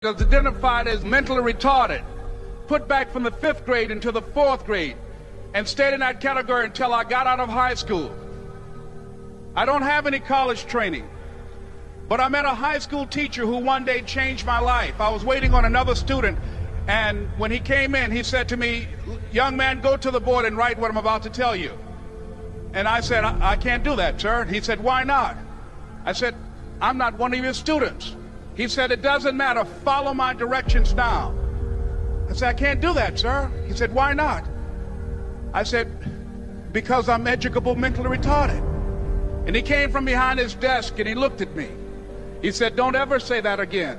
was identified as mentally retarded, put back from the 5th grade into the 4th grade, and stayed in that category until I got out of high school. I don't have any college training, but I met a high school teacher who one day changed my life. I was waiting on another student, and when he came in, he said to me, "Young man, go to the board and write what I'm about to tell you." And I said, I can't do that, sir. He said, "Why not?" I said, "I'm not one of your students." He said, "It doesn't matter. Follow my directions now." I said, "I can't do that, sir." He said, "Why not?" I said, "Because I'm educable mentally retarded." And he came from behind his desk and he looked at me. He said, "Don't ever say that again.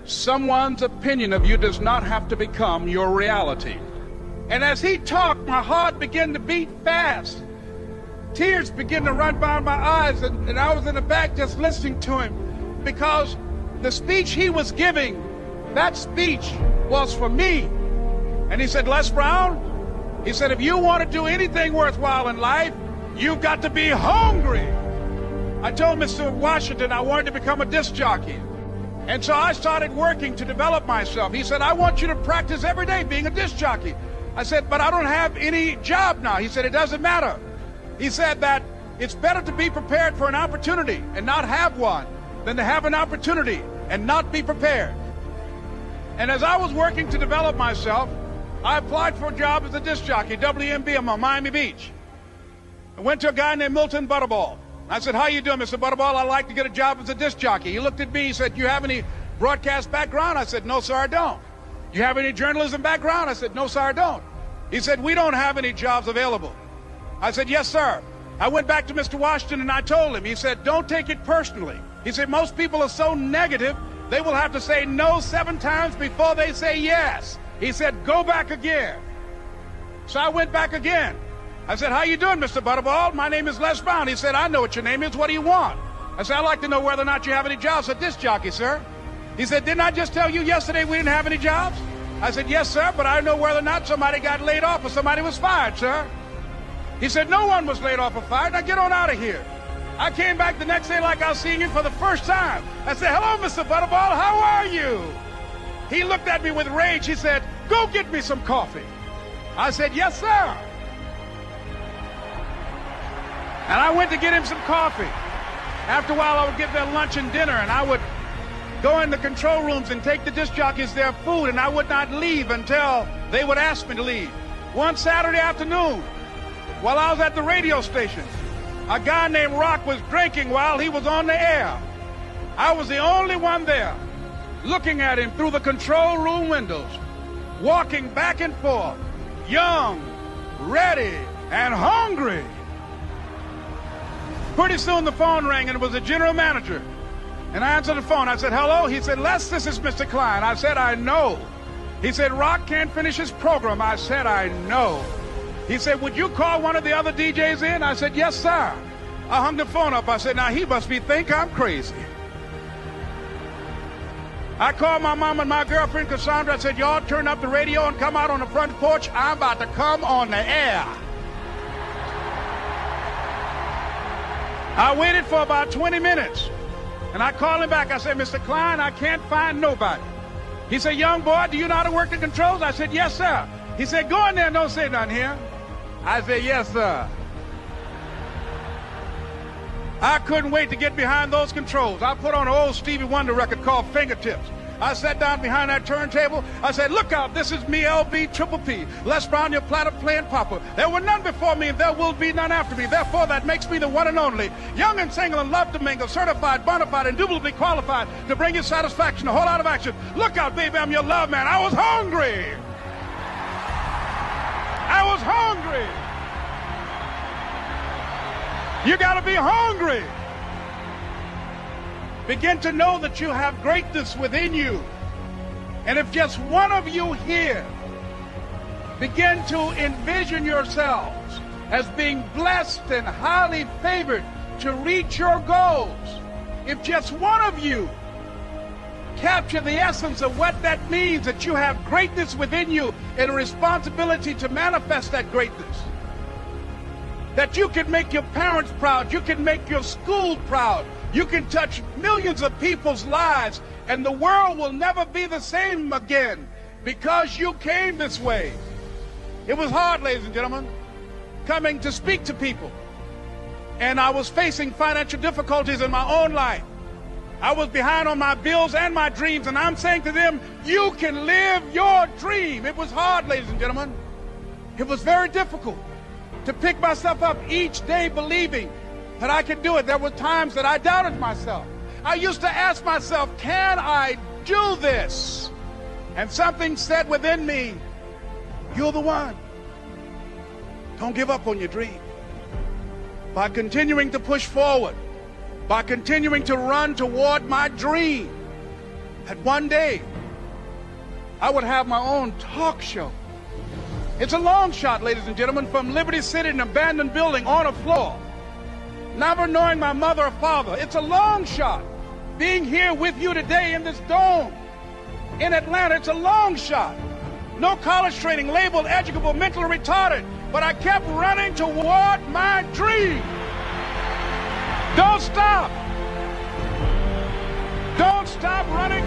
Someone's opinion of you does not have to become your reality." And as he talked, my heart began to beat fast. Tears began to run down my eyes, and I was in the back just listening to him, because the speech he was giving, that speech was for me. And he said, "Les Brown," he said, "if you want to do anything worthwhile in life, you've got to be hungry." I told Mr. Washington I wanted to become a disc jockey. And so I started working to develop myself. He said, "I want you to practice every day being a disc jockey." I said, "But I don't have any job now." He said, "It doesn't matter." He said that it's better to be prepared for an opportunity and not have one than to have an opportunity and not be prepared. And as I was working to develop myself, I applied for a job as a disc jockey, WMB, on Miami Beach. I went to a guy named Milton Butterball. I said, "How you doing, Mr. Butterball? I'd like to get a job as a disc jockey." He looked at me, he said, "You have any broadcast background?" I said, "No, sir, I don't." "You have any journalism background?" I said, "No, sir, I don't." He said, "We don't have any jobs available." I said, "Yes, sir." I went back to Mr. Washington and I told him. He said, "Don't take it personally." He said, "Most people are so negative, they will have to say no 7 times before they say yes." He said, "Go back again." So I went back again. I said, "How you doing, Mr. Butterball? My name is Les Brown." He said, "I know what your name is. What do you want?" I said, "I'd like to know whether or not you have any jobs as a disc jockey, sir." He said, "Didn't I just tell you yesterday we didn't have any jobs?" I said, "Yes, sir, but I know whether or not somebody got laid off or somebody was fired, sir." He said, "No one was laid off or fired. Now get on out of here." I came back the next day like I was seeing him for the first time. I said, "Hello, Mr. Butterball, how are you?" He looked at me with rage. He said, "Go get me some coffee." I said, "Yes, sir." And I went to get him some coffee. After a while, I would get their lunch and dinner, and I would go in the control rooms and take the disc jockeys their food, and I would not leave until they would ask me to leave. One Saturday afternoon, while I was at the radio station, a guy named Rock was drinking while he was on the air. I was the only one there, looking at him through the control room windows, walking back and forth, young, ready, and hungry. Pretty soon the phone rang, and it was the general manager. And I answered the phone. I said, "Hello?" He said, "Les, this is Mr. Klein." I said, "I know." He said, "Rock can't finish his program." I said, "I know." He said, "Would you call one of the other DJs in?" I said, "Yes, sir." I hung the phone up. I said, "Now he must think I'm crazy." I called my mom and my girlfriend, Cassandra. I said, "Y'all turn up the radio and come out on the front porch. I'm about to come on the air." I waited for about 20 minutes, and I called him back. I said, "Mr. Klein, I can't find nobody." He said, "Young boy, do you know how to work the controls?" I said, "Yes, sir." He said, "Go in there and don't say nothing here." I said, "Yes, sir." I couldn't wait to get behind those controls. I put on an old Stevie Wonder record called Fingertips. I sat down behind that turntable. I said, "Look out, this is me, LB Triple P, Les Brown, your platter playing papa. There were none before me, and there will be none after me. Therefore, that makes me the one and only. Young and single and love to mingle, certified, bona fide, indubitably qualified to bring you satisfaction, a whole lot of action. Look out, baby, I'm your love man." I was hungry. I was hungry. You got to be hungry. Begin to know that you have greatness within you. And if just one of you here begin to envision yourselves as being blessed and highly favored to reach your goals, if just one of you capture the essence of what that means, that you have greatness within you and a responsibility to manifest that greatness, that you can make your parents proud, you can make your school proud, you can touch millions of people's lives And the world will never be the same again because you came this way. It was hard, ladies and gentlemen, coming to speak to people. And I was facing financial difficulties in my own life. I was behind on my bills and my dreams, and I'm saying to them, you can live your dream. It was hard, ladies and gentlemen. It was very difficult to pick myself up each day believing that I could do it. There were times that I doubted myself. I used to ask myself, can I do this? And something said within me, you're the one. Don't give up on your dream. By continuing to push forward, by continuing to run toward my dream, that one day I would have my own talk show. It's a long shot, ladies and gentlemen, from Liberty City, an abandoned building on a floor, never knowing my mother or father. It's a long shot. Being here with you today in this dome in Atlanta, it's a long shot. No college training, labeled educable, mentally retarded, but I kept running toward my dream. Don't stop. Don't stop running